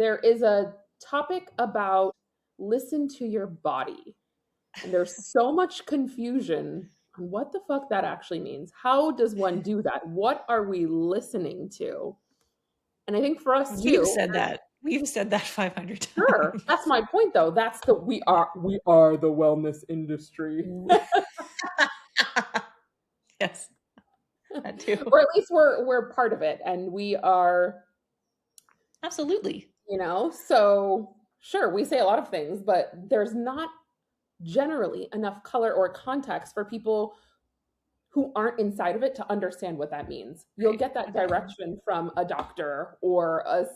there is a topic about listen to your body. And there's so much confusion on what the fuck that actually means. How does one do that? What are we listening to? And I think for us We've too, said that. We've said that 500 sure, times. that's my point though. That's the we are the wellness industry. Yes, that too. Or at least we're part of it and we are, Absolutely. so sure, we say a lot of things, but there's not generally enough color or context for people who aren't inside of it to understand what that means. You'll Right. get that direction from a doctor or a,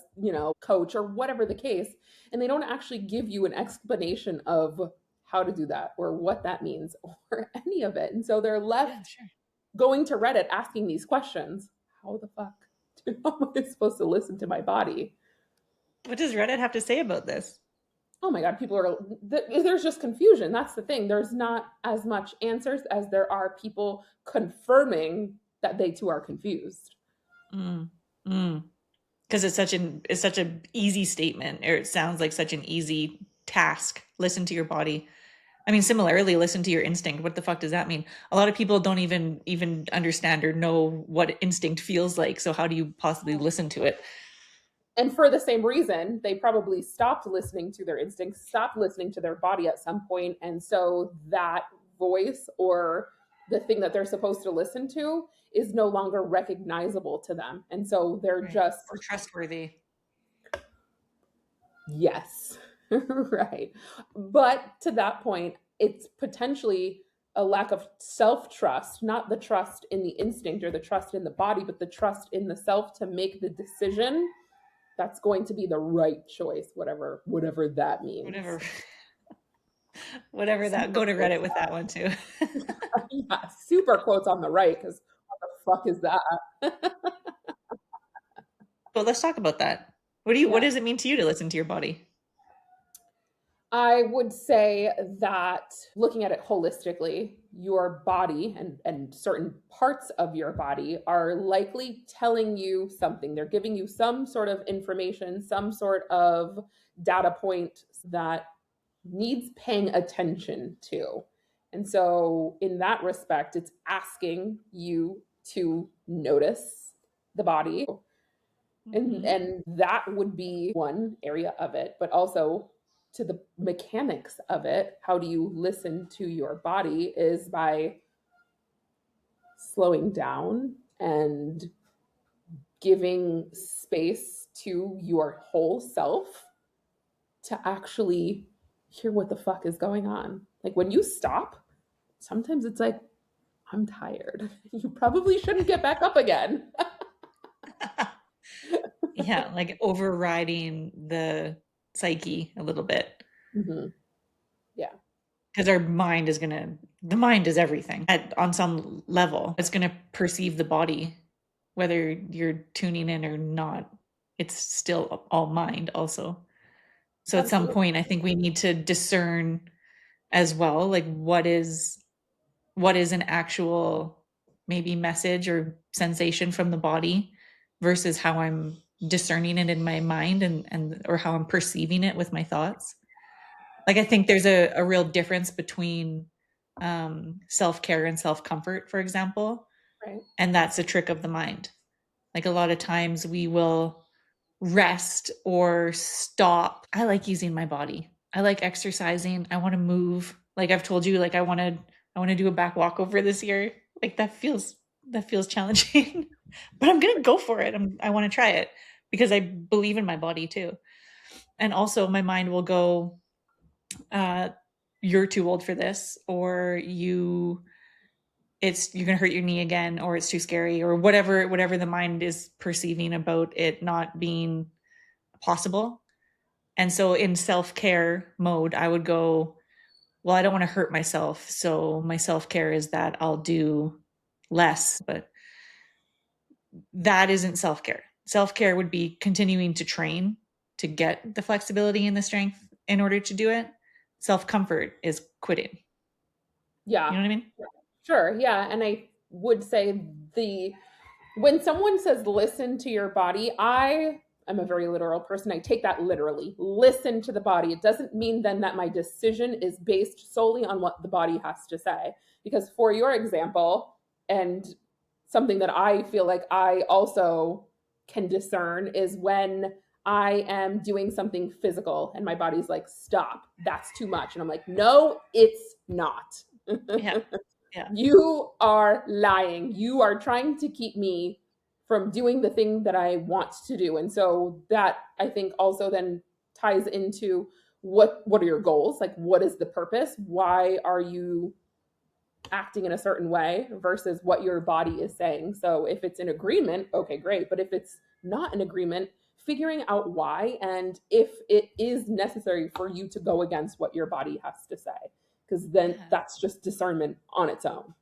coach or whatever the case, and they don't actually give you an explanation of how to do that or what that means or any of it. And so they're left Yeah, sure. going to Reddit asking these questions. How the fuck am I supposed to listen to my body? What does Reddit have to say about this? Oh my god, there's just confusion. That's the thing. There's not as much answers as there are people confirming that they too are confused. Because it's such an easy statement, or it sounds like such an easy task. Listen to your body. I mean, similarly, listen to your instinct. What the fuck does that mean? A lot of people don't even understand or know what instinct feels like. So how do you possibly listen to it? And for the same reason, they probably stopped listening to their instincts, stopped listening to their body at some point, and so that voice or the thing that they're supposed to listen to is no longer recognizable to them. And so they're Right. just Or trustworthy. yes. Right. But to that point, it's potentially a lack of self-trust, not the trust in the instinct or the trust in the body, but the trust in the self to make the decision that's going to be the right choice, whatever that means. Whatever that. Go to Reddit with that one too. Yeah, super quotes on the right, because what the fuck is that? But let's talk about that. What does it mean to you to listen to your body? I would say that looking at it holistically, your body and certain parts of your body are likely telling you something. They're giving you some sort of information, some sort of data point that needs paying attention to. And so, in that respect, it's asking you to notice the body. And that would be one area of it, but also to the mechanics of it. How do you listen to your body is by slowing down and giving space to your whole self to actually hear what the fuck is going on. Like when you stop, sometimes it's like, I'm tired. You probably shouldn't get back up again. Yeah, like overriding the psyche a little bit. Mm-hmm. Yeah. Because the mind is everything on some level. It's going to perceive the body, whether you're tuning in or not. It's still all mind also. So at some point, I think we need to discern as well, like what is an actual maybe message or sensation from the body versus how I'm discerning it in my mind and or how I'm perceiving it with my thoughts. Like I think there's a real difference between self-care and self-comfort, for example. Right. And that's a trick of the mind. Like a lot of times we will rest or stop. I like using my body. I like exercising. I want to move. Like I've told you, like I want to do a back walkover this year. Like that feels challenging, but I'm going to go for it. I want to try it because I believe in my body too. And also my mind will go, you're too old for this, or you're going to hurt your knee again, or it's too scary, or whatever the mind is perceiving about it not being possible. And so in self-care mode, I would go, well, I don't want to hurt myself. So my self-care is that I'll do less, but that isn't self-care. Self-care would be continuing to train to get the flexibility and the strength in order to do it. Self-comfort is quitting. Yeah. You know what I mean? Sure. Yeah. And I would say when someone says listen to your body, I I'm a very literal person. I take that literally. Listen to the body. It doesn't mean then that my decision is based solely on what the body has to say. Because for your example, and something that I feel like I also can discern is when I am doing something physical and my body's like, stop, that's too much. And I'm like, no, it's not. Yeah. Yeah. You are lying. You are trying to keep me from doing the thing that I want to do. And so that I think also then ties into what are your goals? Like what is the purpose? Why are you acting in a certain way versus what your body is saying? So if it's in agreement, okay, great. But if it's not in agreement, figuring out why and if it is necessary for you to go against what your body has to say, because then Yeah. that's just discernment on its own.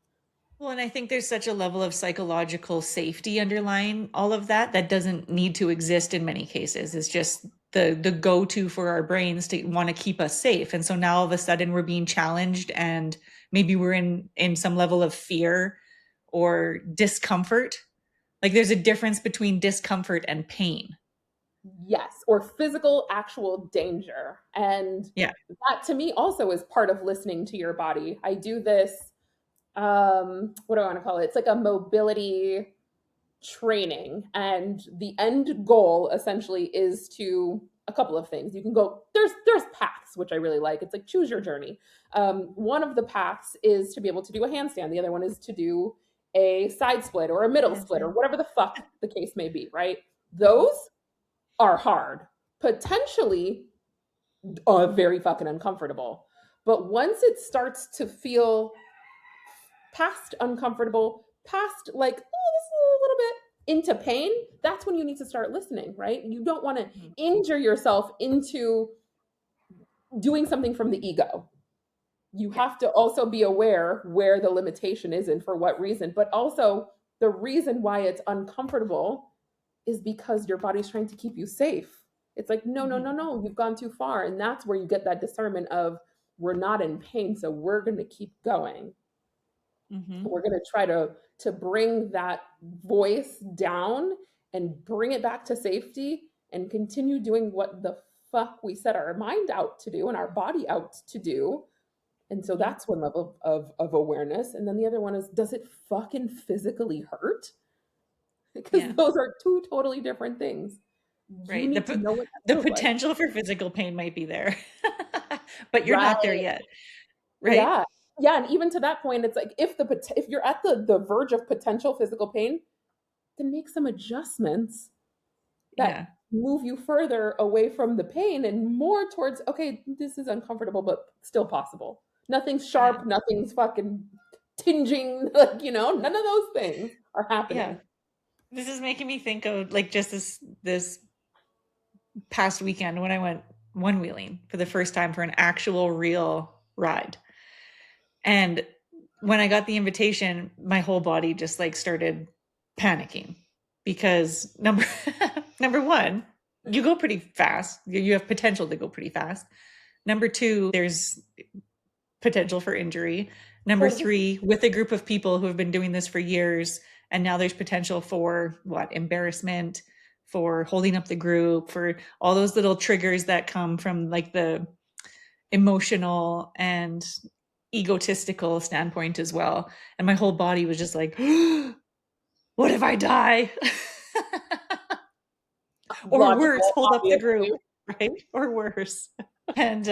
Well, and I think there's such a level of psychological safety underlying all of that that doesn't need to exist in many cases. It's just the go-to for our brains to want to keep us safe. And so now all of a sudden we're being challenged and maybe we're in some level of fear or discomfort. Like there's a difference between discomfort and pain. Yes, or physical actual danger. And Yeah. that to me also is part of listening to your body. I do this, what do I want to call it? It's like a mobility training. And the end goal essentially is to a couple of things. You can go, there's paths, which I really like. It's like choose your journey. One of the paths is to be able to do a handstand. The other one is to do a side split or a middle split or whatever the fuck the case may be, right? Those are hard, potentially very fucking uncomfortable. But once it starts to feel past uncomfortable, past like, oh, this is a little bit into pain, that's when you need to start listening, right? You don't want to injure yourself into doing something from the ego. You have to also be aware where the limitation is and for what reason, but also the reason why it's uncomfortable is because your body's trying to keep you safe. It's like, no, no, no, no, you've gone too far. And that's where you get that discernment of we're not in pain, so we're going to keep going. Mm-hmm. We're going to try to bring that voice down and bring it back to safety and continue doing what the fuck we set our mind out to do and our body out to do. And so that's one level of awareness. And then the other one is, does it fucking physically hurt? Because those are two totally different things. You Right. need to know what that The feels like. potential for physical pain might be there, but you're not there Right. yet. Right. Yeah. Yeah. And even to that point, it's like if you're at the verge of potential physical pain, then make some adjustments Yeah. that move you further away from the pain and more towards, okay, this is uncomfortable, but still possible. Nothing's sharp, nothing's fucking tinging, like, none of those things are happening. Yeah. This is making me think of like just this past weekend when I went one wheeling for the first time for an actual real ride. And when I got the invitation, my whole body just like started panicking because number one, you go pretty fast. You have potential to go pretty fast. Number two, there's potential for injury. Number three, with a group of people who have been doing this for years, and now there's potential for embarrassment, for holding up the group, for all those little triggers that come from like the emotional and egotistical standpoint as well. And my whole body was just like, what if I die? Or worse, hold up the group, right? Or worse. And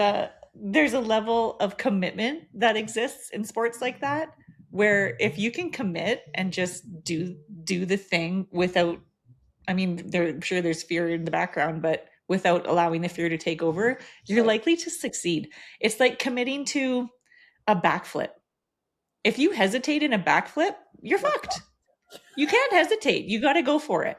there's a level of commitment that exists in sports like that, where if you can commit and just do the thing without, I mean, I'm sure there's fear in the background, but without allowing the fear to take over, you're likely to succeed. It's like committing to a backflip. If you hesitate in a backflip, you're fucked. You can't hesitate. You got to go for it,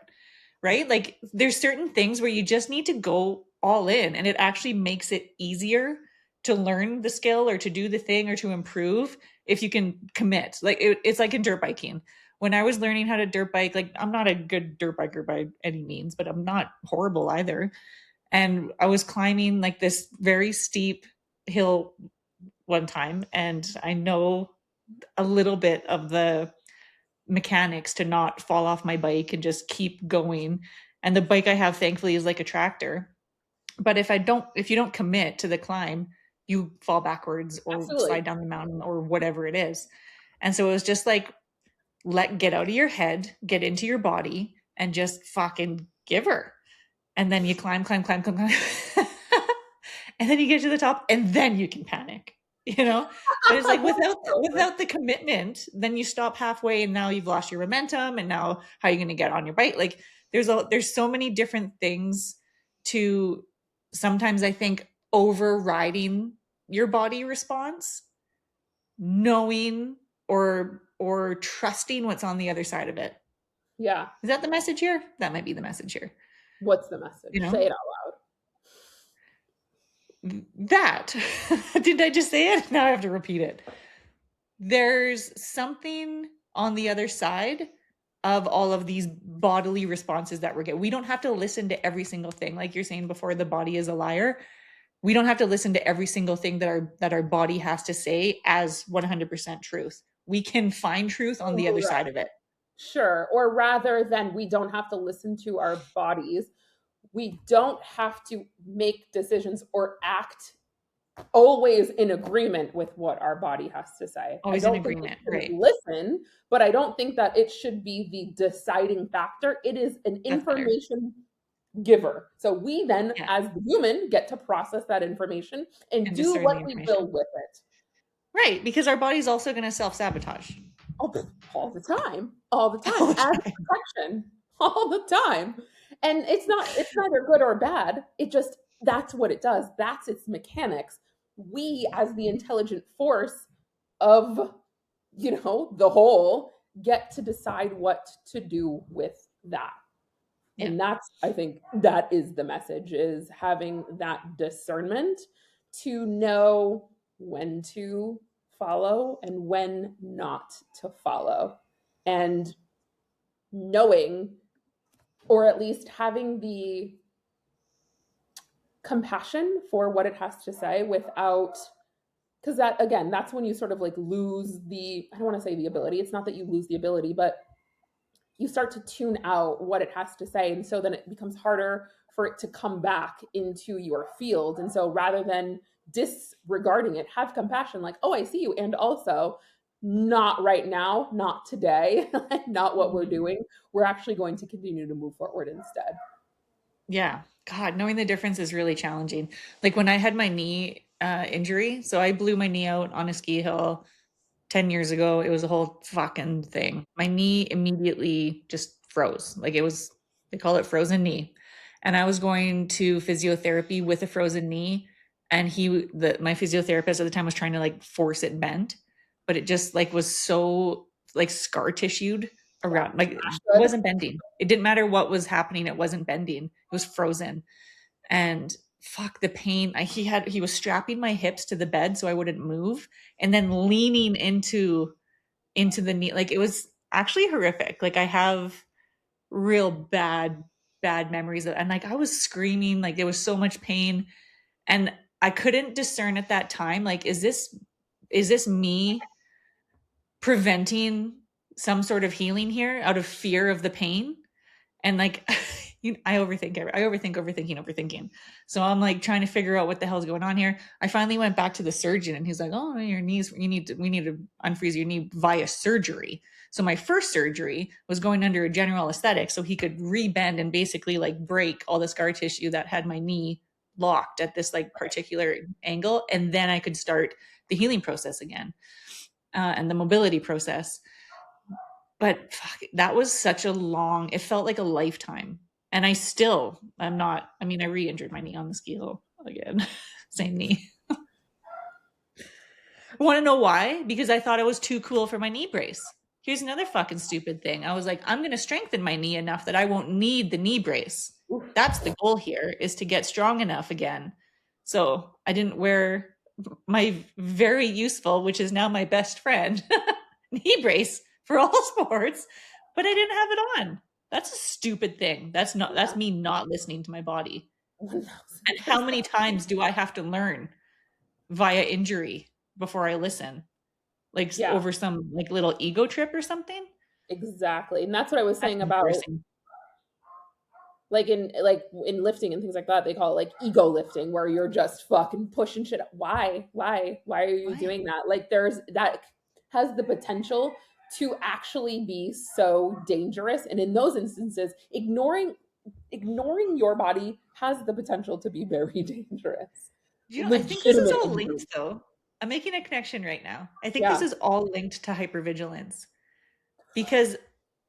right? Like there's certain things where you just need to go all in, and it actually makes it easier to learn the skill or to do the thing or to improve if you can commit. Like it's like in dirt biking. When I was learning how to dirt bike, like I'm not a good dirt biker by any means, but I'm not horrible either. And I was climbing like this very steep hill one time, and I know a little bit of the mechanics to not fall off my bike and just keep going. And the bike I have, thankfully, is like a tractor. But if you don't commit to the climb, you fall backwards or Absolutely. slide down the mountain or whatever it is. And so it was just like, get out of your head, get into your body, and just fucking give her. And then you climb. And then you get to the top, and then you can panic, you know? But it's like without the commitment, then you stop halfway and now you've lost your momentum, and now how are you going to get on your bike? Like there's so many different things to sometimes I think overriding your body response, knowing or trusting what's on the other side of it. Yeah. Is that the message here? That might be the message here. What's the message? You know? Say it out loud. That. Did I just say it? Now I have to repeat it. There's something on the other side of all of these bodily responses that we're getting. We don't have to listen to every single thing. Like you're saying before, the body is a liar. We don't have to listen to every single thing that our body has to say as 100% truth. We can find truth on the other side of it. Sure. Or rather than we don't have to listen to our bodies, we don't have to make decisions or act always in agreement with what our body has to say. Always in agreement, right? Listen, but I don't think that it should be the deciding factor. It is an information giver. So we then, as the human, get to process that information and do what we will with it. Right, because our body's also going to self-sabotage. Oh, all the time. As protection, all the time. And it's neither good or bad. It just, that's what it does. That's its mechanics. We, as the intelligent force of, the whole, get to decide what to do with that. Yeah. And that's, I think, that is the message, is having that discernment to know when to follow and when not to follow. And knowing, or at least having the compassion for what it has to say without, because that, again, that's when you sort of like lose the, I don't want to say the ability. It's not that you lose the ability, but you start to tune out what it has to say. And so then it becomes harder for it to come back into your field. And so rather than disregarding it, have compassion, like, oh, I see you. And also, not right now, not today, not what we're doing. We're actually going to continue to move forward instead. Yeah. God, knowing the difference is really challenging. Like when I had my knee injury, so I blew my knee out on a ski hill 10 years ago. It was a whole fucking thing. My knee immediately just froze. Like they call it frozen knee. And I was going to physiotherapy with a frozen knee. And my physiotherapist at the time was trying to like force it bent, but it just like was so like scar tissued around, like it wasn't bending. It didn't matter what was happening. It wasn't bending. It was frozen. And fuck the pain. He was strapping my hips to the bed so I wouldn't move, and then leaning into the knee. Like it was actually horrific. Like I have real bad memories of, and like I was screaming, like there was so much pain, and I couldn't discern at that time, like, is this me preventing some sort of healing here out of fear of the pain? And like I overthinking. So I'm like trying to figure out what the hell's going on here. I finally went back to the surgeon, and he's like, oh, your knees, we need to unfreeze your knee via surgery. So my first surgery was going under a general aesthetic so he could rebend and basically like break all the scar tissue that had my knee locked at this like particular angle. And then I could start the healing process again, and the mobility process. But fuck, that was such a long, it felt like a lifetime. And I re-injured my knee on the ski hill again. Same knee. Want to know why? Because I thought it was too cool for my knee brace. Here's another fucking stupid thing. I was like, I'm going to strengthen my knee enough that I won't need the knee brace. That's the goal here, is to get strong enough again. So I didn't wear my very useful, which is now my best friend, knee brace for all sports, but I didn't have it on. That's a stupid thing. That's me not listening to my body. And how many times do I have to learn via injury before I listen? Like over some like little ego trip or something? Exactly. And that's what I was saying about Like in lifting and things like that, they call it like ego lifting, where you're just fucking pushing shit. Why are you Why? doing that? Like there's that has the potential to actually be so dangerous. And in those instances, ignoring your body has the potential to be very dangerous. You know, I think this is Legitimate all ignorance. linked though. I'm making a connection right now. I think this Yeah. is all linked to hypervigilance because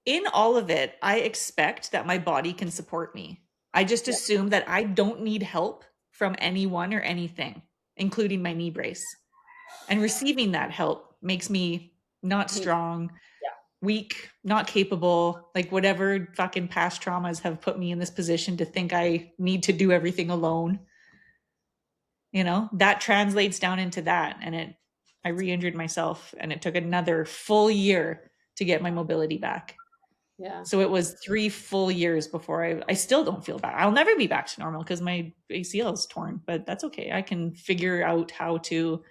in all of it, I expect that my body can support me. I just Yeah. assume that I don't need help from anyone or anything, including my knee brace. And receiving that help makes me not Weak. strong, Yeah. weak, not capable, like whatever fucking past traumas have put me in this position to think I need to do everything alone. You know, that translates down into that. And I re injured myself and it took another full year to get my mobility back. Yeah. So it was 3 full years before I still don't feel bad. I'll never be back to normal because my ACL is torn, but that's okay. I can figure out how to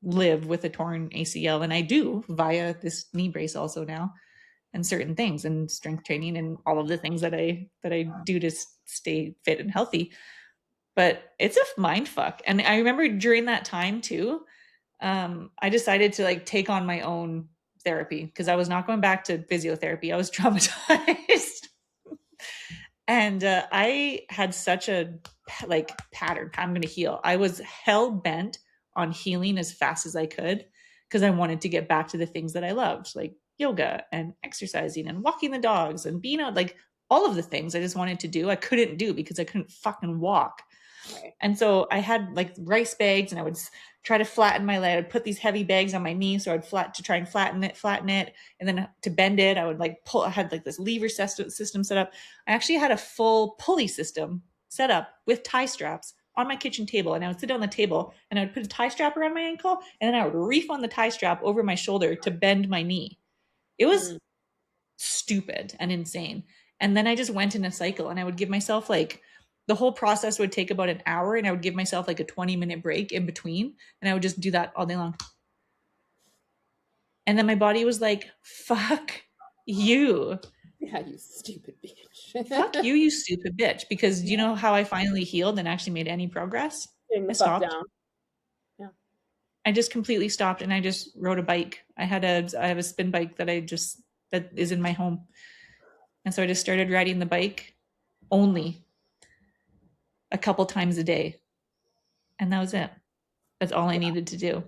live with a torn ACL. And I do via this knee brace also now and certain things and strength training and all of the things that I do to stay fit and healthy. But it's a mind fuck. And I remember during that time too, I decided to like take on my own therapy because I was not going back to physiotherapy. I was traumatized. And I had such a like pattern. I'm going to heal. I was hell bent on healing as fast as I could because I wanted to get back to the things that I loved, like yoga and exercising and walking the dogs and being out, like all of the things I just wanted to do. I couldn't do because I couldn't fucking walk. Right. And so I had like rice bags and I would try to flatten my leg. I'd put these heavy bags on my knee. So I'd try and flatten it. And then to bend it, I would like pull, I had like this lever system set up. I actually had a full pulley system set up with tie straps on my kitchen table. And I would sit on the table and I would put a tie strap around my ankle. And then I would reef on the tie strap over my shoulder to bend my knee. It was stupid and insane. And then I just went in a cycle and I would give myself like, the whole process would take about an hour and I would give myself like a 20-minute break in between. And I would just do that all day long. And then my body was like, fuck you. Yeah, you stupid bitch. Fuck you, you stupid bitch. Because you know how I finally healed and actually made any progress? Getting the I fuck stopped. down. Yeah. I just completely stopped and I just rode a bike. I have a spin bike that that is in my home. And so I just started riding the bike only a couple times a day. And that was it. That's all I needed to do.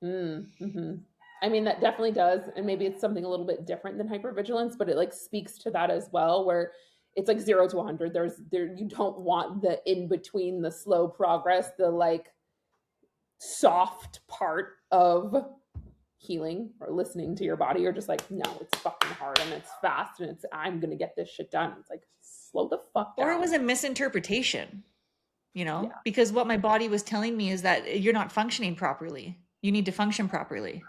Mm-hmm. I mean, that definitely does. And maybe it's something a little bit different than hypervigilance, but it like speaks to that as well, where it's like 0 to 100. You don't want the in between, the slow progress, the like soft part of healing or listening to your body. You're just like, no, it's fucking hard and it's fast and I'm going to get this shit done. It's like, slow the fuck down. Or it was a misinterpretation, Yeah. because what my body was telling me is that you're not functioning properly. You need to function properly.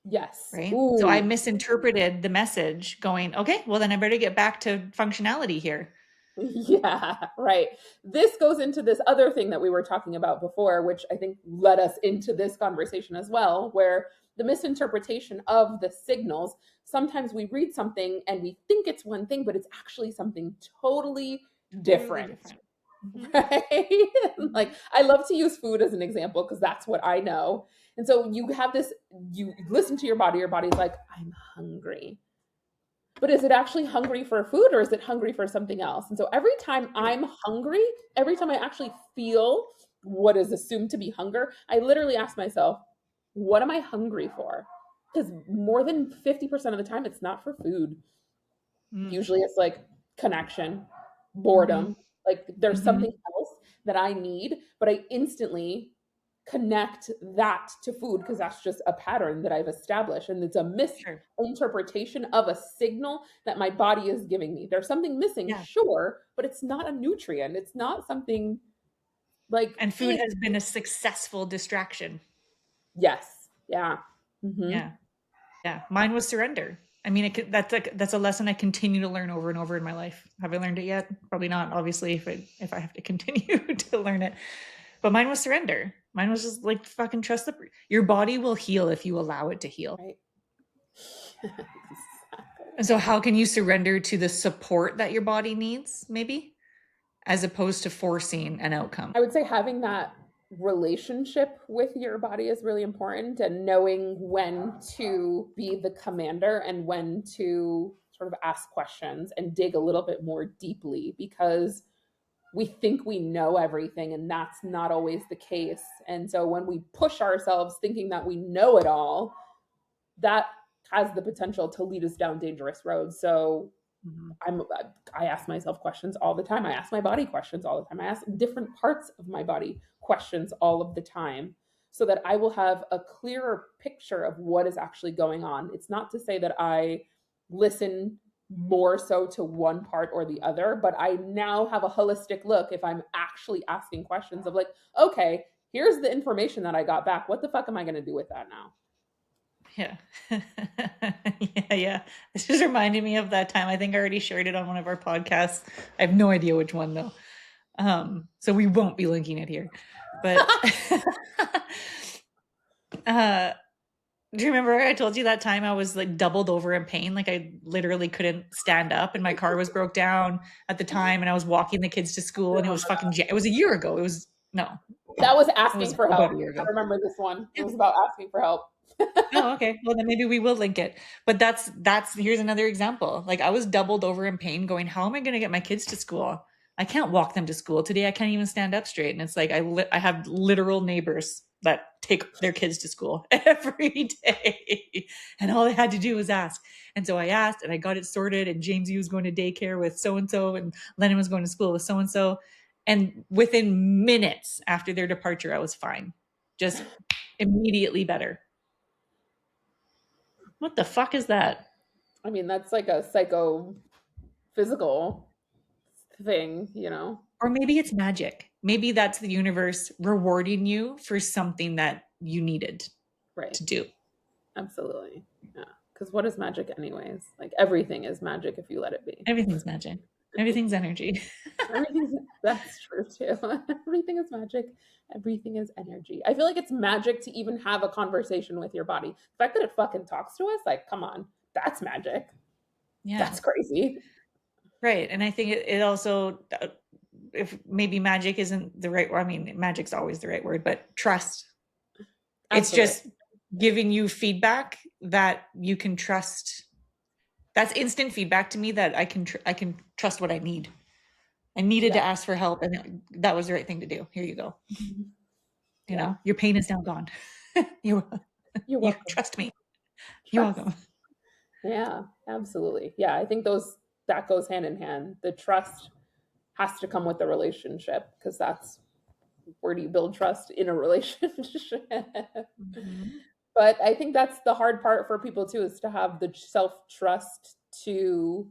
Yes. Right. Ooh. So I misinterpreted the message going, okay, well, then I better get back to functionality here. Yeah, right. This goes into this other thing that we were talking about before, which I think led us into this conversation as well, where the misinterpretation of the signals, sometimes we read something and we think it's one thing, but it's actually something totally different. Mm-hmm. Right? Like, I love to use food as an example because that's what I know. And so you have this, you listen to your body's like, I'm hungry. But is it actually hungry for food or is it hungry for something else? And so every time I'm hungry, every time I actually feel what is assumed to be hunger, I literally ask myself, what am I hungry for? Because more than 50% of the time, it's not for food. Usually it's like connection, boredom. Like there's something else that I need, but I instantly connect that to food because that's just a pattern that I've established. And it's a misinterpretation of a signal that my body is giving me. There's something missing, sure, but it's not a nutrient. It's not something like. And food has been a successful distraction. Yes. Yeah. Mm-hmm. Yeah. Mine was surrender. I mean, that's a lesson I continue to learn over and over in my life. Have I learned it yet? Probably not, obviously, if I have to continue to learn it. But mine was surrender. Mine was just like fucking trust your body will heal if you allow it to heal. Right. And so how can you surrender to the support that your body needs, maybe? as opposed to forcing an outcome. I would say having that relationship with your body is really important, and knowing when to be the commander and when to sort of ask questions and dig a little bit more deeply, because we think we know everything and that's not always the case. And so when we push ourselves thinking that we know it all, that has the potential to lead us down dangerous roads. So I ask myself questions all the time. I ask my body questions all the time. I ask different parts of my body questions all of the time, so that I will have a clearer picture of what is actually going on. It's not to say that I listen more so to one part or the other, but I now have a holistic look if I'm actually asking questions of like, okay, here's the information that I got back. What the fuck am I going to do with that now? Yeah. Yeah. This just reminded me of that time. I think I already shared it on one of our podcasts. I have no idea which one though. So we won't be linking it here. But do you remember I told you that time I was like doubled over in pain? Like I literally couldn't stand up and my car was broke down at the time and I was walking the kids to school and it was it was a year ago. It was that was asking for help. About a year ago. I remember this one. It was about asking for help. Oh, okay. Well, then maybe we will link it. But that's here's another example. Like I was doubled over in pain going, how am I going to get my kids to school? I can't walk them to school today. I can't even stand up straight. And it's like I have literal neighbors that take their kids to school every day. And all I had to do was ask. And so I asked and I got it sorted. And Jamesy was going to daycare with so-and-so and Lennon was going to school with so-and-so. And within minutes after their departure, I was fine. Just immediately better. What the fuck is that? I mean, that's like a psychophysical thing, you know? Or maybe it's magic. Maybe that's the universe rewarding you for something that you needed to do. Absolutely. Yeah. Because what is magic anyways? Like everything is magic if you let it be. Everything's magic. Everything's energy. That's true too. Everything is magic. Everything is energy. I feel like it's magic to even have a conversation with your body. The fact that it fucking talks to us, like, come on, that's magic. Yeah. That's crazy. Right. And I think it also, if maybe magic isn't the right word, I mean, magic's always the right word, but trust. Absolutely. It's just giving you feedback that you can trust. That's instant feedback to me that I can trust what I need. I needed to ask for help and that was the right thing to do. Here you go. Mm-hmm. You know, your pain is now gone. You're welcome. Trust me. You're welcome. Yeah, absolutely. Yeah, I think that goes hand in hand. The trust has to come with the relationship, because that's where do you build trust in a relationship? Mm-hmm. But I think that's the hard part for people too, is to have the self-trust to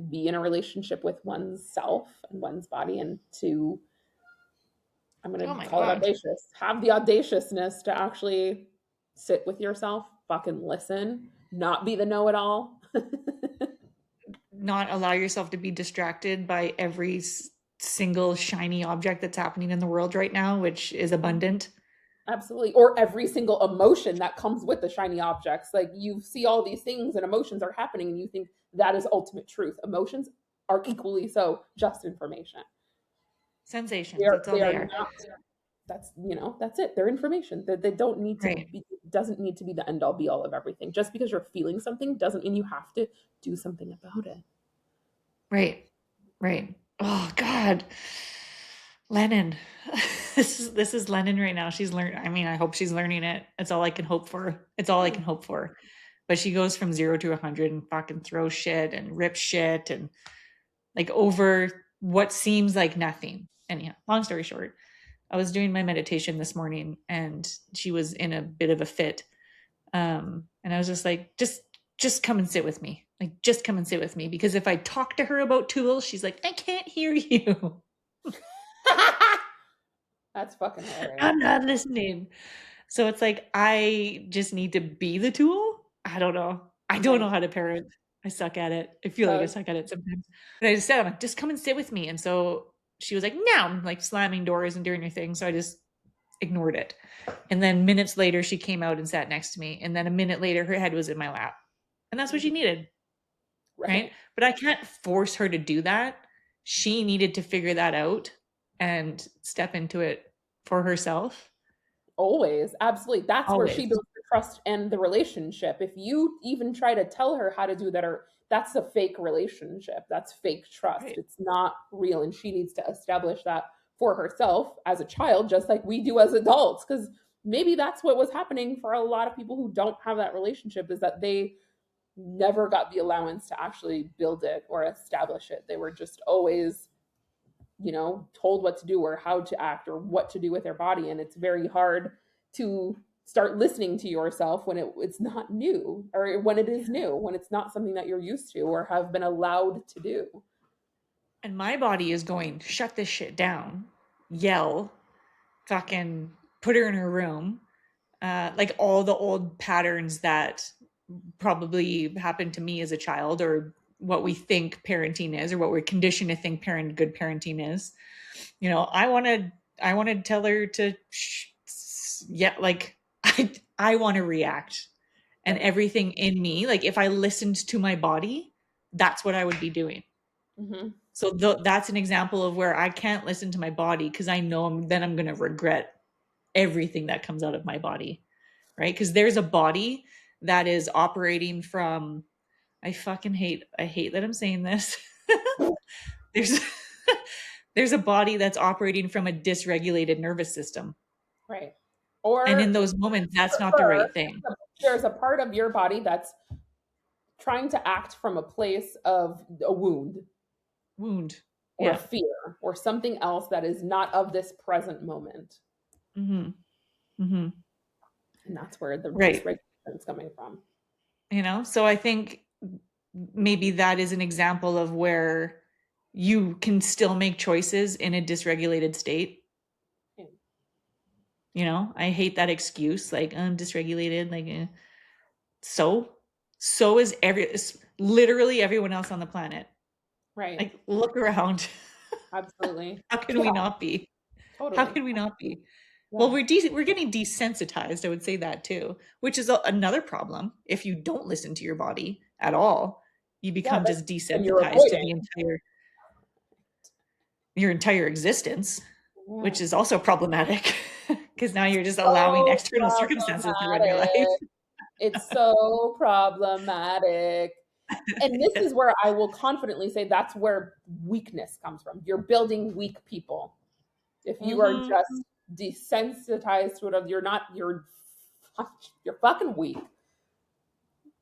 be in a relationship with oneself and one's body, and to, I'm going to call it audacious, have the audaciousness to actually sit with yourself, fucking listen, not be the know-it-all. Not allow yourself to be distracted by every single shiny object that's happening in the world right now, which is abundant. Absolutely. Or every single emotion that comes with the shiny objects. Like you see all these things and emotions are happening and you think that is ultimate truth. Emotions are equally so just information. Sensations. That's all they are. That's, that's it. They're information. They don't need to be, doesn't need to be the end all be all of everything. Just because you're feeling something doesn't mean you have to do something about it. Right. Oh God. Lennon. This is Lennon right now. She's learned. I mean, I hope she's learning it. It's all I can hope for. It's all I can hope for. But she goes from 0 to 100 and fucking throws shit and rips shit and like over what seems like nothing. Anyhow, long story short, I was doing my meditation this morning and she was in a bit of a fit. And I was just like, just come and sit with me. Like, just come and sit with me. Because if I talk to her about tools, she's like, I can't hear you. That's fucking hilarious. I'm not listening. So it's like, I just need to be the tool. I don't know. I don't know how to parent. I suck at it. I feel like I suck at it sometimes. But I just said, I'm like, just come and sit with me. And so she was like, no, I'm like slamming doors and doing her thing. So I just ignored it. And then minutes later, she came out and sat next to me. And then a minute later, her head was in my lap. And that's what she needed. Right? But I can't force her to do that. she needed to figure that out and step into it for herself. Always. Absolutely. That's where she Always. builds the trust and the relationship. If you even try to tell her how to do that, or that's a fake relationship, that's fake trust. Right. It's not real. And she needs to establish that for herself as a child, just like we do as adults. Because maybe that's what was happening for a lot of people who don't have that relationship, is that they never got the allowance to actually build it or establish it. They were just always, told what to do or how to act or what to do with their body. And it's very hard to start listening to yourself when it's not new, or when it is new, when it's not something that you're used to or have been allowed to do. And my body is going, shut this shit down, yell, fucking put her in her room. Like all the old patterns that probably happened to me as a child, or what we think parenting is, or what we're conditioned to think good parenting is. I wanted to tell her to like I want to react, and Right. everything in me, like if I listened to my body, that's what I would be doing. Mm-hmm. So that's an example of where I can't listen to my body, because I know I'm going to regret everything that comes out of my body, right? Because there's a body that is operating from, I hate that I'm saying this. there's there's a body that's operating from a dysregulated nervous system. Right. And in Or those moments, that's for not the her, right thing. there's a part of your body that's trying to act from a place of a wound Wound. or Yeah. fear or something else that is not of this present moment. Mm-hmm. Mm-hmm. And that's where the Right. dysregulation is coming from. So I think maybe that is an example of where you can still make choices in a dysregulated state. I hate that excuse, like I'm dysregulated, like so is literally everyone else on the planet. Right. Like, look around. Absolutely. How can we Yeah, not be? How totally. can we not be? Well, Yeah. we're getting desensitized, I would say that too, which is another problem. If you don't listen to your body at all, you Yeah. become just And you're desensitized to avoiding. your entire existence, Yeah. which is also problematic, because now you're just allowing So external circumstances to run your life. problematic. It's so problematic. And this is where I will confidently say that's where weakness comes from. You're building weak people. If you are Mm-hmm. just desensitized to it, you're fucking weak.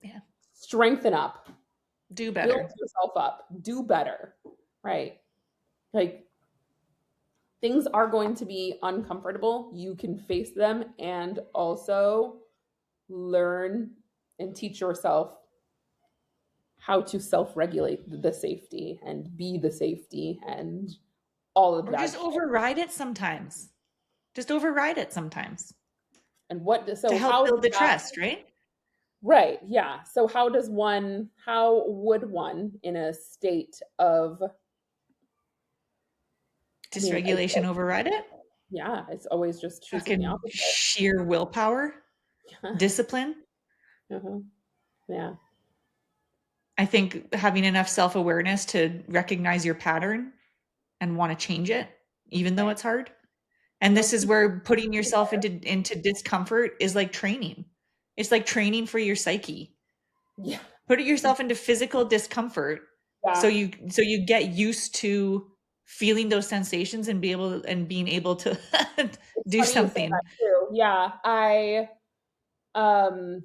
Yeah. Strengthen up. Do Build better. yourself up. Do better. Right. Like, things are going to be uncomfortable. You can face them and also learn and teach yourself how to self-regulate the safety and be the safety and all of Or that just shit. override it sometimes. Just override it sometimes And what to so help how does build the that trust, right? right, yeah. So how would one in a state of, I mean, Dysregulation, override it. yeah, it's always just choosing the Fucking opposite. sheer willpower, discipline. Uh-huh. Yeah. I think having enough self-awareness to recognize your pattern and want to change it, even though Right. it's hard. And Well, this is where putting yourself into discomfort is like training. It's like training for your psyche. yeah. Put yourself into physical discomfort so Yeah. you get used to feeling those sensations and being able to It's do funny you say something. that too. Yeah. I um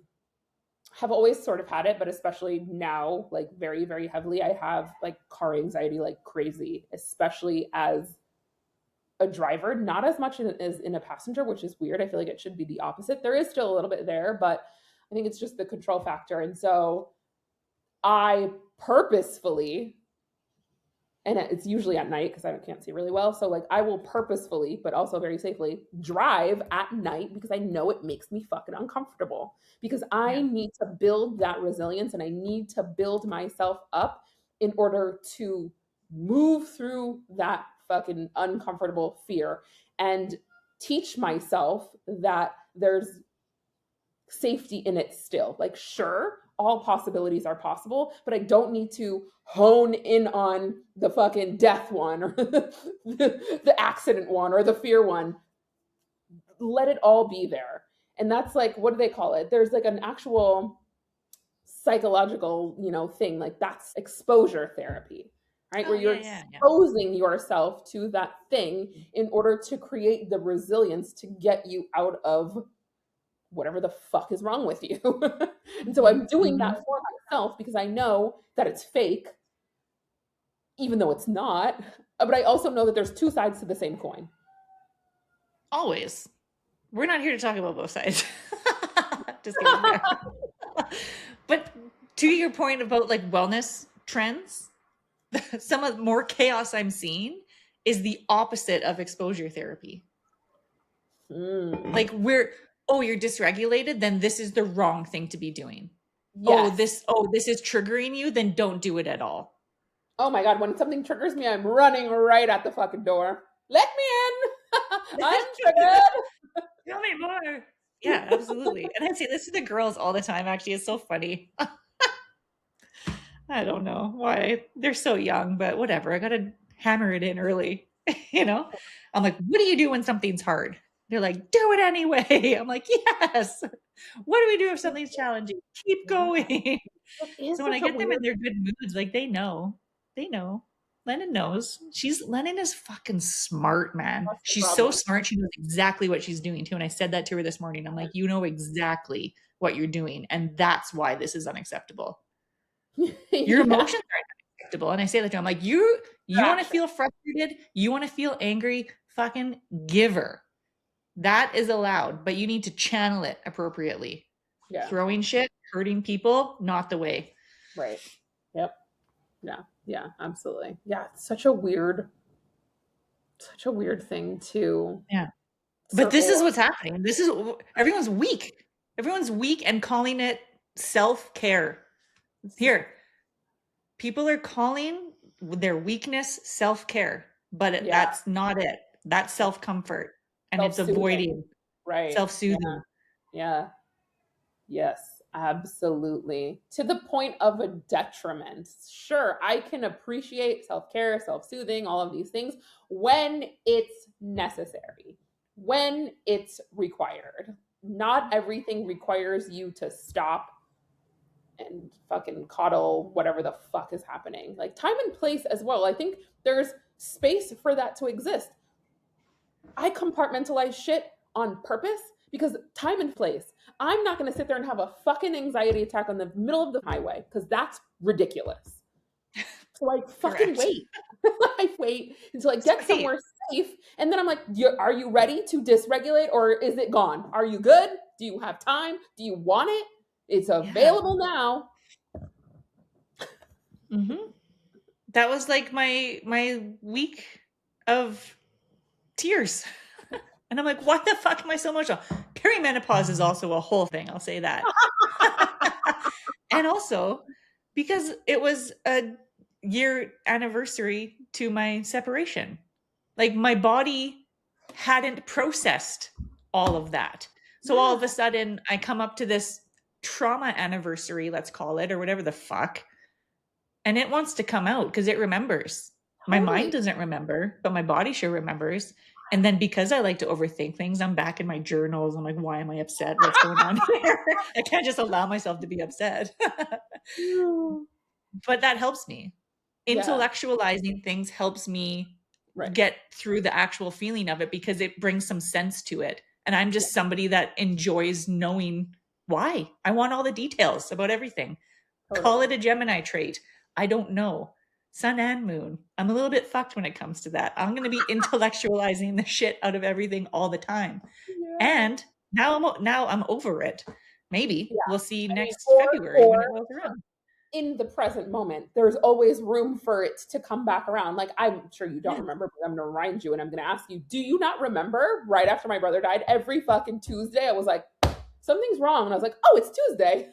have always sort of had it, but especially now, like very, very heavily, I have like car anxiety like crazy, especially as a driver, not as much as in a passenger, which is weird. I feel like it should be the opposite. There is still a little bit there, but I think it's just the control factor. And so I purposefully, and it's usually at night because I can't see really well. So like I will purposefully, but also very safely, drive at night because I know it makes me fucking uncomfortable. Because I Yeah. need to build that resilience and I need to build myself up in order to move through that fucking uncomfortable fear and teach myself that there's safety in it still. Like, sure, all possibilities are possible, but I don't need to hone in on the fucking death one or the accident one or the fear one. Let it all be there. And that's like, what do they call it? There's like an actual psychological, thing, like that's exposure therapy, right? Oh Where you're yeah. exposing yourself to that thing in order to create the resilience to get you out of whatever the fuck is wrong with you. And so I'm doing that for myself because I know that it's fake, even though it's not. But I also know that there's two sides to the same coin. Always. We're not here to talk about both sides. Just kidding there. But to your point about like wellness trends, some of the more chaos I'm seeing is the opposite of exposure therapy. Like you're dysregulated, then this is the wrong thing to be doing. Yes. This is triggering you, then don't do it at all. Oh my God, when something triggers me, I'm running right at the fucking door. Let me in. I'm triggered. Tell me more. Yeah, absolutely. And I say this to the girls all the time, actually. It's so funny. I don't know why. They're so young, but whatever. I got to hammer it in early, I'm like, what do you do when something's hard? They're like, do it anyway. I'm like, yes. What do we do if something's challenging? Keep going. So when I get them in their good moods, like they know. Lennon knows. Lennon is fucking smart, man. She's so smart. She knows exactly what she's doing too. And I said that to her this morning. I'm like, you know exactly what you're doing. And that's why this is unacceptable. Your emotions are unacceptable. And I say that to her. I'm like, you want to feel frustrated? You want to feel angry? Fucking give her. That is allowed, but you need to channel it appropriately. Yeah. Throwing shit, hurting people, not the way. Right. Yep. Yeah, absolutely. Yeah, it's such a weird thing to. Yeah. But this is what's happening. Everyone's weak. Everyone's weak and calling it self-care. Here, people are calling their weakness self-care, but that's not it. That's self-comfort. And it's avoiding. Right. Self-soothing. Yeah. Yes, absolutely. To the point of a detriment. Sure, I can appreciate self-care, self-soothing, all of these things when it's necessary, when it's required. Not everything requires you to stop and fucking coddle whatever the fuck is happening. Like time and place as well. I think there's space for that to exist. I compartmentalize shit on purpose because time and place. I'm not going to sit there and have a fucking anxiety attack on the middle of the highway because that's ridiculous. So I fucking wait. I wait until I get somewhere safe. And then I'm like, are you ready to dysregulate or is it gone? Are you good? Do you have time? Do you want it? It's available now. That was like my week of tears. And I'm like, why the fuck am I so emotional? Perimenopause is also a whole thing. I'll say that. And also because it was a year anniversary to my separation. Like my body hadn't processed all of that. So all of a sudden I come up to this trauma anniversary, let's call it, or whatever the fuck. And it wants to come out because it remembers. My mind doesn't remember, but my body sure remembers. And then because I like to overthink things, I'm back in my journals. I'm like, why am I upset? What's going on here? I can't just allow myself to be upset. But that helps me. Intellectualizing things helps me get through the actual feeling of it because it brings some sense to it. And I'm just somebody that enjoys knowing why. I want all the details about everything. Call it a Gemini trait. I don't know. Sun and moon. I'm a little bit fucked when it comes to that. I'm going to be intellectualizing the shit out of everything all the time. And now I'm over it. Maybe we'll see next February when it rolls around. In the present moment, there's always room for it to come back around. Like, I'm sure you don't remember, but I'm going to remind you and I'm going to ask you, do you not remember right after my brother died, every fucking Tuesday, I was like, something's wrong. And I was like, oh, it's Tuesday.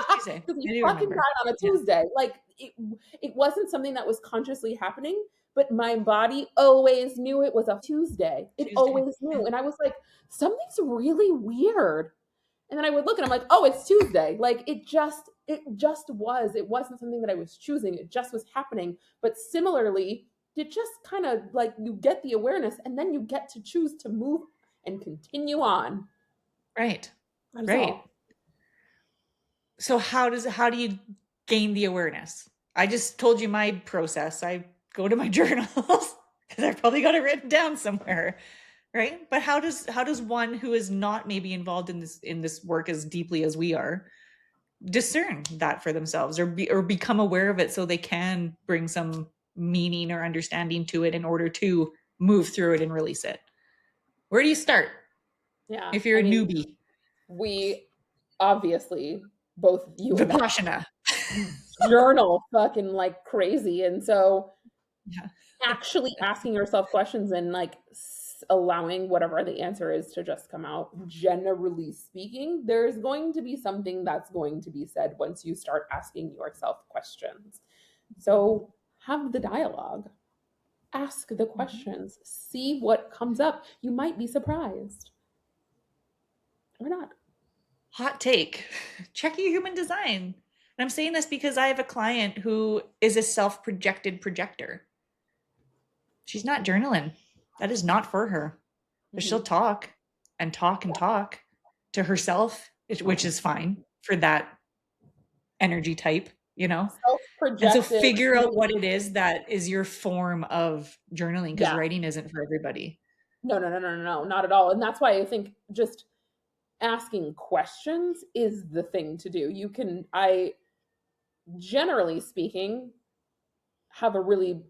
Because he fucking died on a Tuesday. Like it wasn't something that was consciously happening, but my body always knew it was a Tuesday. It always knew. And I was like, something's really weird. And then I would look and I'm like, oh, it's Tuesday. Like it just was. It wasn't something that I was choosing. It just was happening. But similarly, it just kind of like you get the awareness and then you get to choose to move and continue on. Right. That is Right. all. So how do you gain the awareness? I just told you my process. I go to my journals because I've probably got it written down somewhere. Right. But how does one who is not maybe involved in this work as deeply as we are discern that for themselves or become aware of it so they can bring some meaning or understanding to it in order to move through it and release it? Where do you start? Yeah. If you're a newbie. We obviously, both you and Vipassana. journal fucking like crazy. And so Yeah. actually asking yourself questions and like allowing whatever the answer is to just come out, generally speaking, there's going to be something that's going to be said once you start asking yourself questions. So have the dialogue, ask the questions, see what comes up. You might be surprised or not. Hot take. Check your human design. And I'm saying this because I have a client who is a self-projected projector. She's not journaling. That is not for her. But she'll talk and talk and talk to herself, which is fine for that energy type, you know? And so figure out what it is that is your form of journaling, because writing isn't for everybody. No, not at all. And that's why I think just asking questions is the thing to do. I generally speaking have a really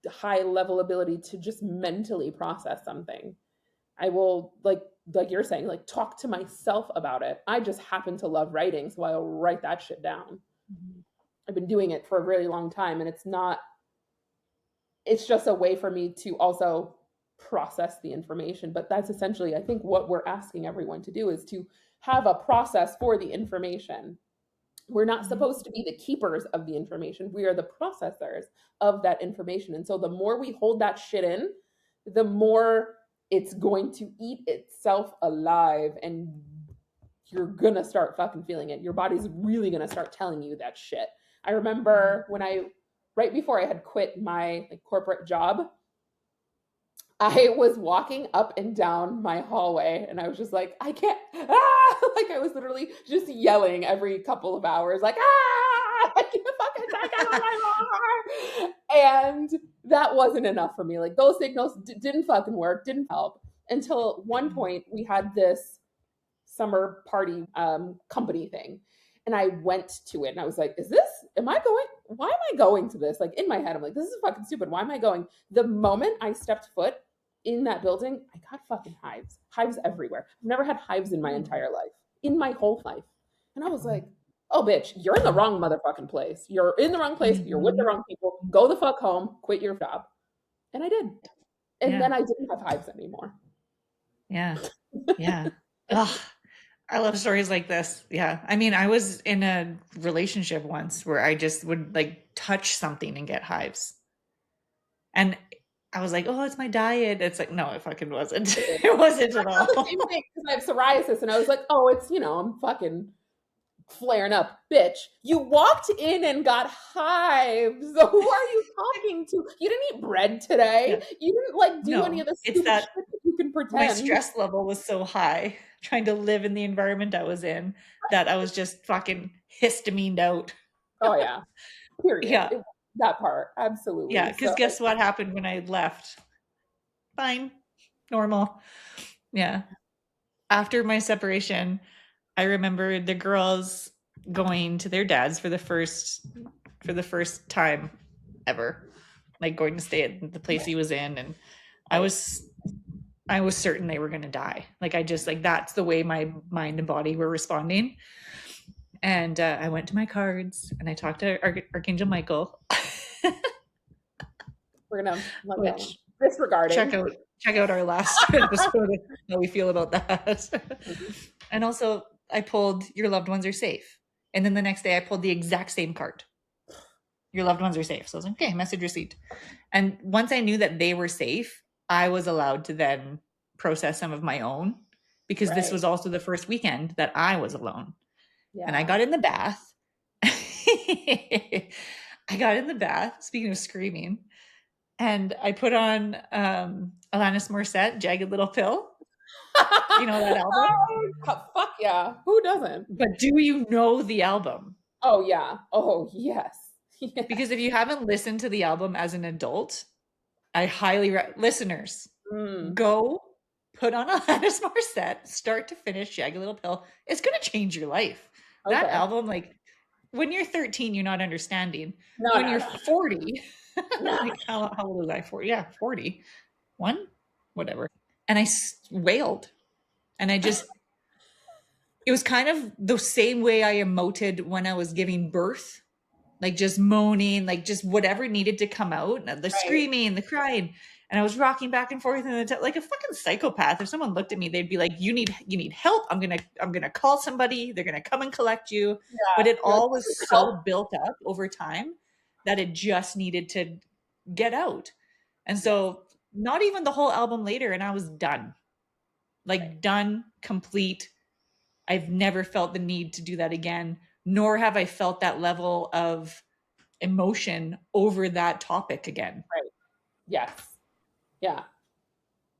high level ability to just mentally process something. I will like you're saying, like talk to myself about it. I just happen to love writing, so I'll write that shit down. I've been doing it for a really long time, and it's just a way for me to also process the information. But that's essentially, I think, what we're asking everyone to do is to have a process for the information. We're not supposed to be the keepers of the information. We are the processors of that information. And so the more we hold that shit in, the more it's going to eat itself alive, and you're gonna start fucking feeling it. Your body's really gonna start telling you that shit. I remember right before I had quit my corporate job, I was walking up and down my hallway and I was just like, I can't, like I was literally just yelling every couple of hours, like, I can't fucking take it anymore. And that wasn't enough for me. Like those signals didn't fucking work, didn't help until one point we had this summer party company thing. And I went to it and I was like, why am I going to this? Like in my head, I'm like, this is fucking stupid. Why am I going? The moment I stepped foot in that building, I got fucking hives everywhere. I've never had hives in my entire life, in my whole life. And I was like, oh, bitch, you're in the wrong motherfucking place. You're in the wrong place. You're with the wrong people. Go the fuck home. Quit your job. And I did. And then I didn't have hives anymore. Yeah. Yeah. Ugh. I love stories like this. Yeah. I mean, I was in a relationship once where I just would like touch something and get hives. And I was like, oh, it's my diet. It's like, no, it fucking wasn't. It wasn't at all. The same thing, because I have psoriasis, and I was like, oh, it's, I'm fucking flaring up. Bitch, you walked in and got hives. So who are you talking to? You didn't eat bread today. Yeah. You didn't do any of the stupid shit that you can pretend. My stress level was so high trying to live in the environment I was in that I was just fucking histamined out. Oh yeah. Period. Yeah. That part. Absolutely. Yeah. Because guess what happened when I left? Fine. Normal. Yeah. After my separation, I remember the girls going to their dad's for the first time ever, like going to stay at the place he was in. And I was certain they were going to die. Like I just that's the way my mind and body were responding. And I went to my cards and I talked to Archangel Michael. We're going to disregarding. Check out our last episode of how we feel about that. And also I pulled Your Loved Ones Are Safe. And then the next day I pulled the exact same card. Your loved ones are safe. So I was like, okay, message received. And once I knew that they were safe, I was allowed to then process some of my own because this Right. was also the first weekend that I was alone. Yeah. And I got in the bath. I got in the bath, speaking of screaming, and I put on Alanis Morissette, Jagged Little Pill. You know that album? Oh, fuck yeah. Who doesn't? But do you know the album? Oh, yeah. Oh, yes. Yeah. Because if you haven't listened to the album as an adult, I listeners, Mm, go put on Alanis Morissette, start to finish, Jagged Little Pill. It's going to change your life. That okay. album, like, when you're 13, you're not understanding. No, When no, you're no. 40, No. like, how old was I? 40? Yeah, 41, whatever. And I wailed. And it was kind of the same way I emoted when I was giving birth, like just moaning, like just whatever needed to come out, and the screaming, the crying. And I was rocking back and forth like a fucking psychopath. If someone looked at me, they'd be like, you need help. I'm gonna call somebody. They're gonna come and collect you. Yeah. But it You're like, all was so built up over time that it just needed to get out. And so not even the whole album later, and I was done. Like done, complete. I've never felt the need to do that again, nor have I felt that level of emotion over that topic again. Right. Yes. Yeah.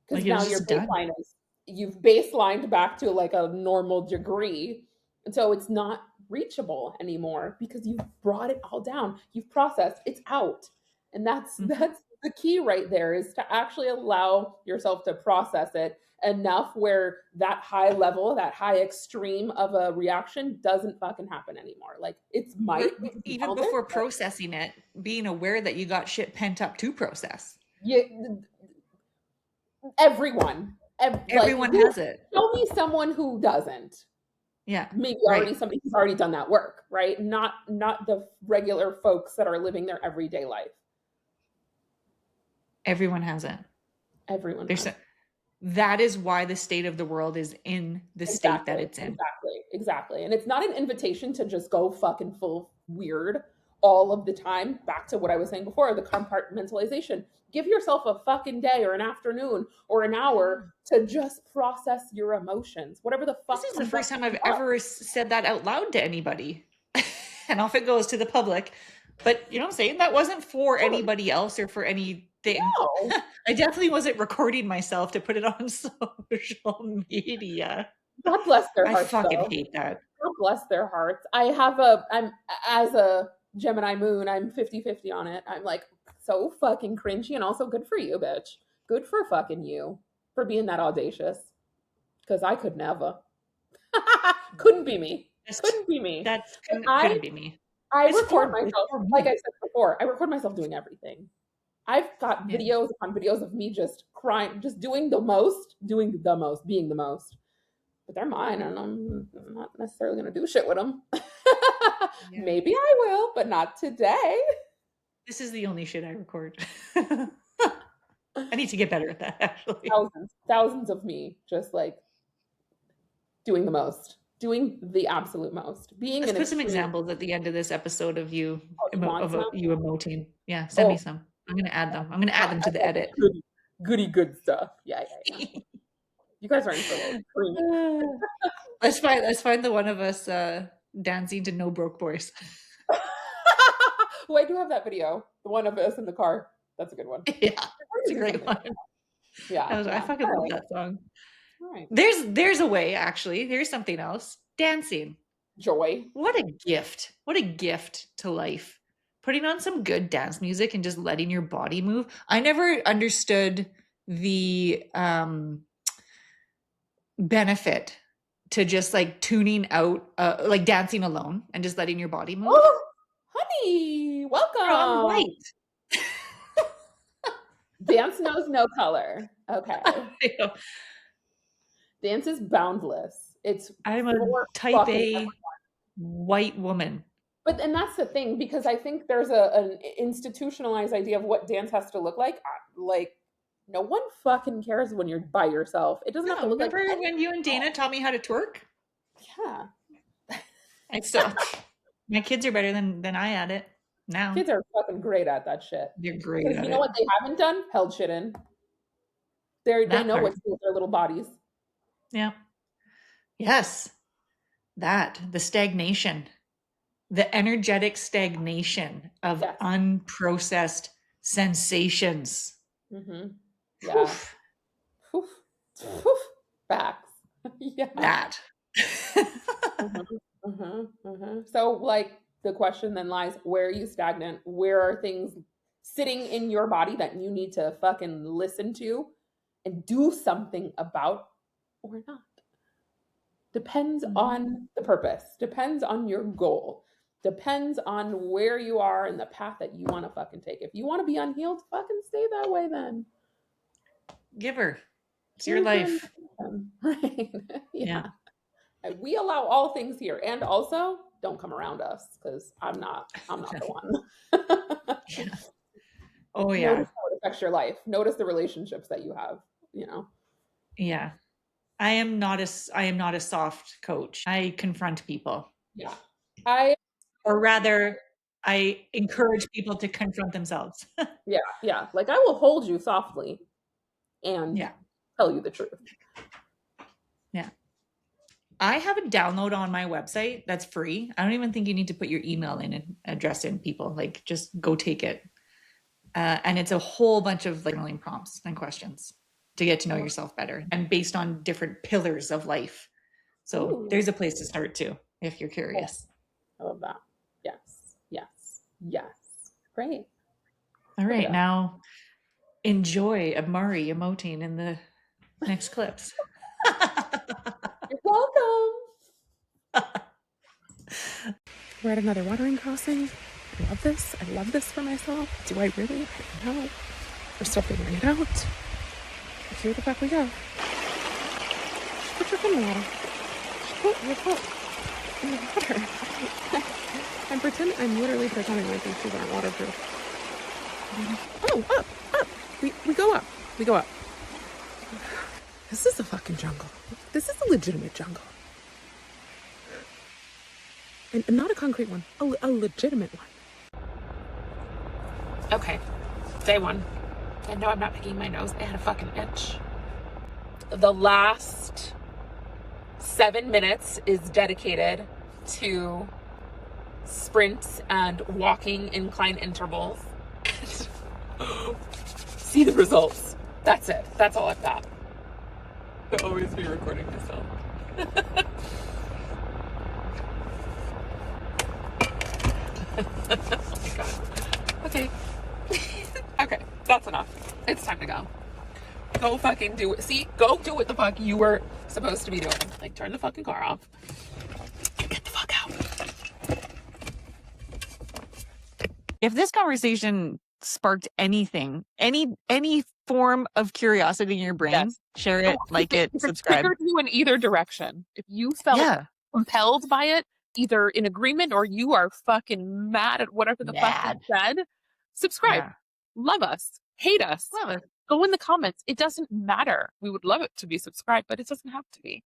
Because Like, now it's your just done. baseline is, you've baselined back to like a normal degree. And so it's not reachable anymore because you've brought it all down. You've processed, it's out. And that's the key right there, is to actually allow yourself to process it enough where that high level, that high extreme of a reaction doesn't fucking happen anymore. Like, it's might, Even before processing it, being aware that you got shit pent up to process. Everyone Has it. Show me someone who doesn't. Yeah. Maybe already somebody who's already done that work, right? Not the regular folks that are living their everyday life. Everyone has it. Everyone has. That is why the state of the world is in the state that it's in. Exactly. And it's not an invitation to just go fucking full weird all of the time. Back to what I was saying before, the compartmentalization. Give yourself a fucking day or an afternoon or an hour to just process your emotions, whatever the fuck. This is the first time I've ever said that out loud to anybody. And off it goes to the public. But you know what I'm saying? That wasn't for anybody else or for anything. No. I definitely wasn't recording myself to put it on social media. God bless their hearts. I fucking hate that. God bless their hearts. I'm as a Gemini moon, I'm 50-50 on it. I'm like, so fucking cringy, and also good for you, bitch. Good for fucking you for being that audacious. Because I could never. Couldn't be me. Couldn't be me. That couldn't be me. I record myself, like I said before, I record myself doing everything. I've got videos upon videos of me just crying, just doing the most, being the most. But they're mine, and I'm not necessarily going to do shit with them. Maybe I will, but not today. This is the only shit I record. I need to get better at that, actually. Thousands of me just like doing the most, doing the absolute most. Let's put some examples at the end of this episode of you emoting. Yeah, send me some. I'm going to add them. I'm going to add them to the edit. Good stuff. Yeah. You guys are in for a Let's find the one of us dancing to No Broke Boys. Oh, I do have that video. The one of us in the car. That's a good one. Yeah, it's a great one. Yeah, I fucking love that song. Right. There's a way, actually. There's something else. Dancing. Joy. What a gift. What a gift to life. Putting on some good dance music and just letting your body move. I never understood the benefit to just like tuning out, like dancing alone and just letting your body move. Oh, honey, welcome. I'm white. Dance knows no color. Okay. Dance is boundless. I'm a type A white woman. And that's the thing, because I think there's an institutionalized idea of what dance has to look like. Like, no one fucking cares when you're by yourself. It doesn't have to look like. Remember when you and Dana taught me how to twerk? Yeah. My kids are better than I at it now. Kids are fucking great at that shit. They're great at it. You know what they haven't done? Held shit in. They know what to do with their little bodies. Yeah. Yes. The stagnation, the energetic stagnation of Yes. unprocessed sensations. Mm-hmm. Yeah. Whew. Whew. Facts. Yeah. That. So, like, the question then lies, where are you stagnant? Where are things sitting in your body that you need to fucking listen to and do something about or not? Depends on the purpose, depends on your goal, depends on where you are and the path that you want to fucking take. If you want to be unhealed, fucking stay that way then. Give her. It's your Give her life. nothing. Right. Yeah. And we allow all things here. And also, don't come around us because I'm not the one. Yeah. Oh yeah. Notice how it affects your life. Notice the relationships that you have, you know. Yeah. I am not a soft coach. I confront people. Yeah. Or rather, I encourage people to confront themselves. Yeah. Like, I will hold you softly and Yeah. tell you the truth. Yeah. I have a download on my website that's free. I don't even think you need to put your email in and address in people. Like, just go take it. And it's a whole bunch of like journaling prompts and questions to get to know yourself better and based on different pillars of life. So Ooh. there's a place to start too, if you're curious. I love that. Yes. Great. All right. Now enjoy Amari emoting in the next clips. You're welcome. We're at another watering crossing. I love this. I love this for myself. Do I really? I don't know. We're still figuring it out. But here the fuck we go. Just put your foot in the water. Just put your foot in the water. I'm literally pretending like these shoes aren't waterproof. Oh, up. We go up. We go up. This is a fucking jungle. This is a legitimate jungle. And not a concrete one, a legitimate one. Okay, day one. And no, I'm not picking my nose. I had a fucking itch. The last 7 minutes is dedicated to sprints and walking incline intervals. See the results. That's it. That's all I've got. I'll always be recording myself. Oh my god. Okay. Okay, that's enough. It's time to go. Go fucking do it. See, go do what the fuck you were supposed to be doing. Like, turn the fucking car off and get the fuck out. If this conversation sparked anything, any form of curiosity in your brain, yes, share it, like it, subscribe. If it triggered you in either direction, if you felt compelled by it, either in agreement or you are fucking mad at whatever the fuck you said, subscribe. Yeah. Love us. Hate us. Love us. Go in the comments. It doesn't matter. We would love it to be subscribed, but it doesn't have to be.